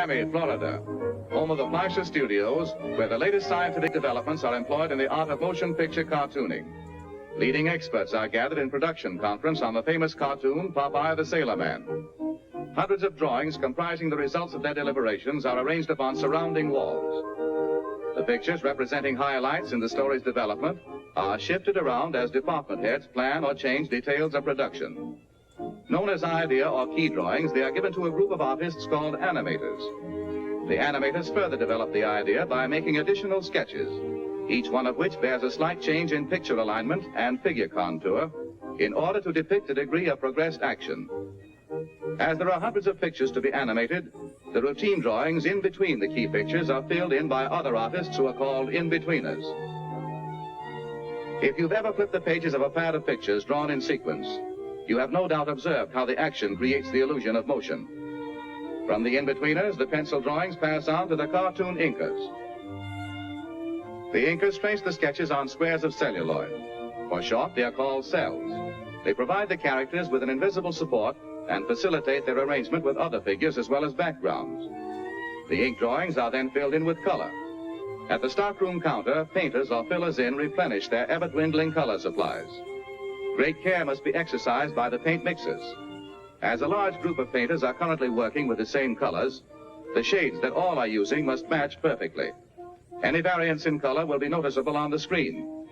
Miami, Florida, home of the Fleischer Studios, where the latest scientific developments are employed in the art of motion picture cartooning. Leading experts are gathered in production conference on the famous cartoon, Popeye the Sailor Man. Hundreds of drawings comprising the results of their deliberations are arranged upon surrounding walls. The pictures representing highlights in the story's development are shifted around as department heads plan or change details of production. Known as idea or key drawings, they are given to a group of artists called animators. The animators further develop the idea by making additional sketches, each one of which bears a slight change in picture alignment and figure contour in order to depict a degree of progressed action. As there are hundreds of pictures to be animated, the routine drawings in between the key pictures are filled in by other artists who are called in-betweeners. If you've ever flipped the pages of a pad of pictures drawn in sequence, you have no doubt observed how the action creates the illusion of motion. From the in-betweeners, the pencil drawings pass on to the cartoon inkers. The inkers trace the sketches on squares of celluloid. For short, they are called cells. They provide the characters with an invisible support and facilitate their arrangement with other figures as well as backgrounds. The ink drawings are then filled in with color. At the stockroom counter, painters or fillers in replenish their ever-dwindling color supplies. Great care must be exercised by the paint mixers. As a large group of painters are currently working with the same colors, the shades that all are using must match perfectly. Any variance in color will be noticeable on the screen.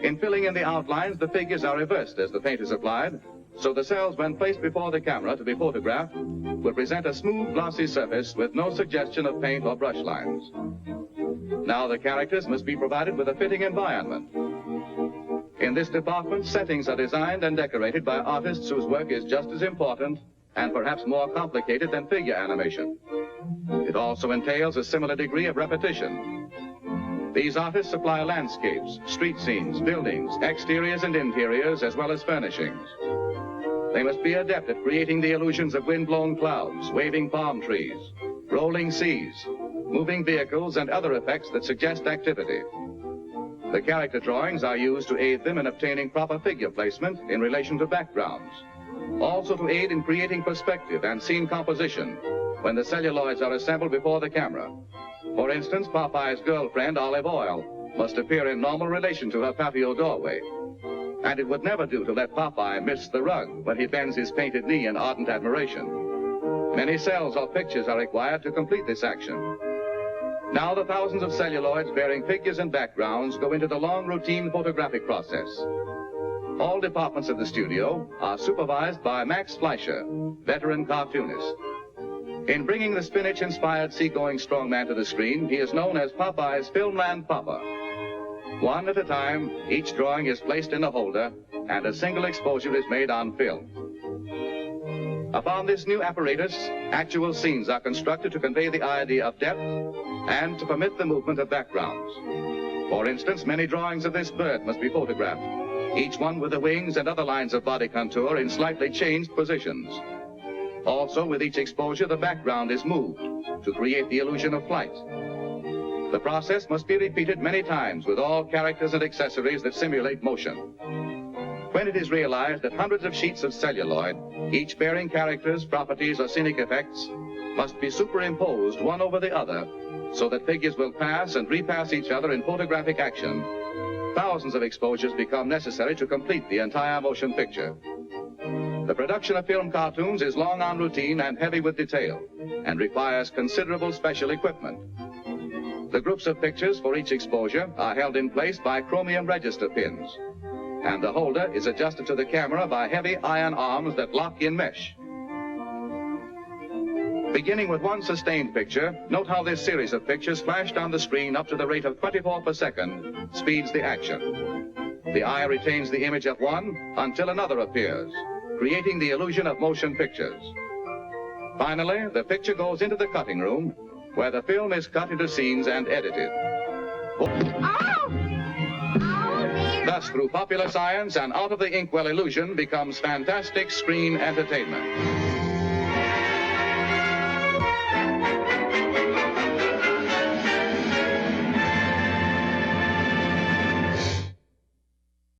In filling in the outlines, the figures are reversed as the paint is applied, so the cells, when placed before the camera to be photographed, will present a smooth, glossy surface with no suggestion of paint or brush lines. Now the characters must be provided with a fitting environment. In this department, settings are designed and decorated by artists whose work is just as important and perhaps more complicated than figure animation. It also entails a similar degree of repetition. These artists supply landscapes, street scenes, buildings, exteriors and interiors, as well as furnishings. They must be adept at creating the illusions of wind-blown clouds, waving palm trees, rolling seas, moving vehicles, and other effects that suggest activity. The character drawings are used to aid them in obtaining proper figure placement in relation to backgrounds, also to aid in creating perspective and scene composition when the celluloids are assembled before the camera. For instance, Popeye's girlfriend, Olive Oil, must appear in normal relation to her patio doorway. And it would never do to let Popeye miss the rug when he bends his painted knee in ardent admiration. Many cells or pictures are required to complete this action. Now the thousands of celluloids bearing figures and backgrounds go into the long routine photographic process. All departments of the studio are supervised by Max Fleischer, veteran cartoonist. In bringing the spinach-inspired seagoing strongman to the screen, he is known as Popeye's Filmland Papa. One at a time, each drawing is placed in a holder, and a single exposure is made on film. Upon this new apparatus, actual scenes are constructed to convey the idea of depth and to permit the movement of backgrounds. For instance, many drawings of this bird must be photographed, each one with the wings and other lines of body contour in slightly changed positions. Also, with each exposure, the background is moved to create the illusion of flight. The process must be repeated many times with all characters and accessories that simulate motion. When it is realized that hundreds of sheets of celluloid, each bearing characters, properties, or scenic effects, must be superimposed one over the other so that figures will pass and repass each other in photographic action, thousands of exposures become necessary to complete the entire motion picture. The production of film cartoons is long on routine and heavy with detail, and requires considerable special equipment. The groups of pictures for each exposure are held in place by chromium register pins, and the holder is adjusted to the camera by heavy iron arms that lock in mesh. Beginning with one sustained picture, note how this series of pictures flashed on the screen up to the rate of 24 per second speeds the action. The eye retains the image of one until another appears, creating the illusion of motion pictures. Finally, the picture goes into the cutting room, where the film is cut into scenes and edited. Thus, through popular science and out of the inkwell illusion becomes fantastic screen entertainment.